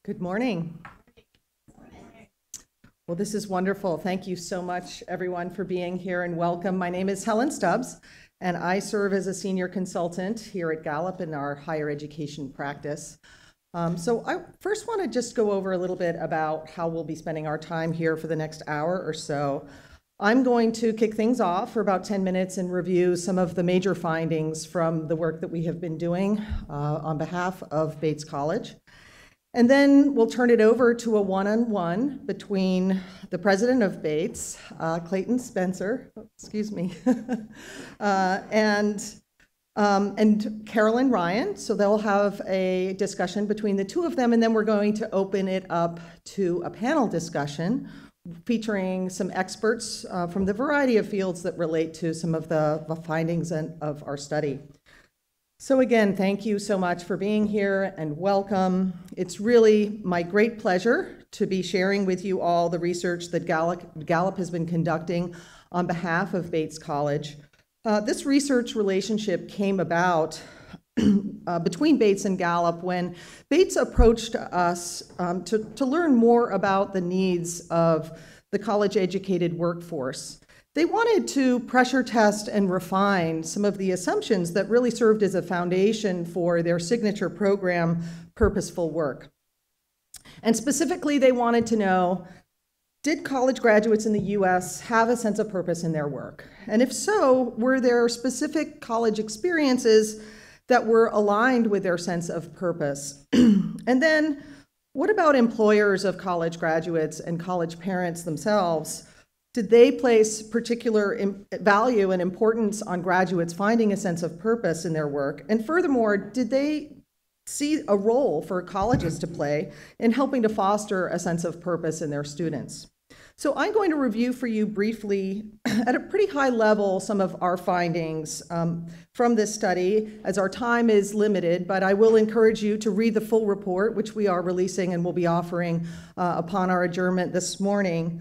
Good morning. Well, this is wonderful. Thank you so much, everyone, for being here and welcome. My name is Helen Stubbs, and I serve as a senior consultant here at Gallup in our higher education practice. So I first want to just go over a little bit about how we'll be spending our time here for the next hour or so. I'm going to kick things off for about 10 minutes and review some of the major findings from the work that we have been doing on behalf of Bates College. And then we'll turn it over to a one-on-one between the president of Bates, Clayton Spencer, and Carroll and Ryan. So they'll have a discussion between the two of them, and then we're going to open it up to a panel discussion featuring some experts from the variety of fields that relate to some of the findings of our study. So again, thank you so much for being here and welcome. It's really my great pleasure to be sharing with you all the research that Gallup has been conducting on behalf of Bates College. This research relationship came about between Bates and Gallup when Bates approached us to learn more about the needs of the college-educated workforce. They wanted to pressure test and refine some of the assumptions that really served as a foundation for their signature program, Purposeful Work. And specifically, they wanted to know, did college graduates in the US have a sense of purpose in their work? And if so, were there specific college experiences that were aligned with their sense of purpose? And then, what about employers of college graduates and college parents themselves? Did they place particular value and importance on graduates finding a sense of purpose in their work? And furthermore, did they see a role for colleges to play in helping to foster a sense of purpose in their students? So I'm going to review for you briefly, at a pretty high level, some of our findings from this study, as our time is limited, but I will encourage you to read the full report, which we are releasing and will be offering upon our adjournment this morning.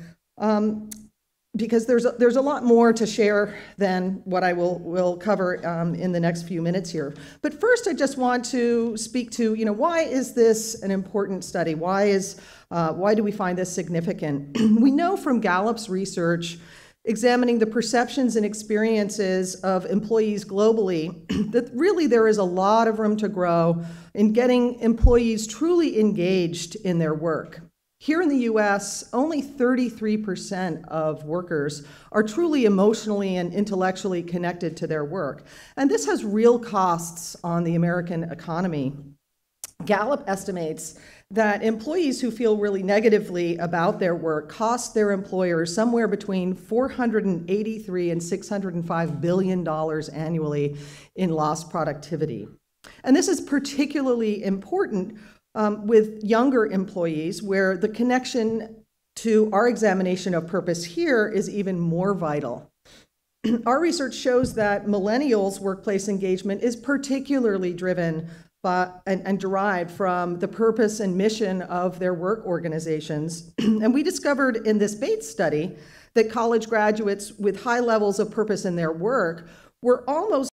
Because there's a lot more to share than what I will cover in the next few minutes here. But first, I just want to speak to, why is this an important study? Why do we find this significant? We know from Gallup's research, examining the perceptions and experiences of employees globally, that really there is a lot of room to grow in getting employees truly engaged in their work. Here in the US, only 33% of workers are truly emotionally and intellectually connected to their work. And this has real costs on the American economy. Gallup estimates that employees who feel really negatively about their work cost their employers somewhere between $483 and $605 billion annually in lost productivity. And this is particularly important with younger employees, where the connection to our examination of purpose here is even more vital. Our research shows that millennials' workplace engagement is particularly driven by and derived from the purpose and mission of their work organizations. And we discovered in this Bates study that college graduates with high levels of purpose in their work were almost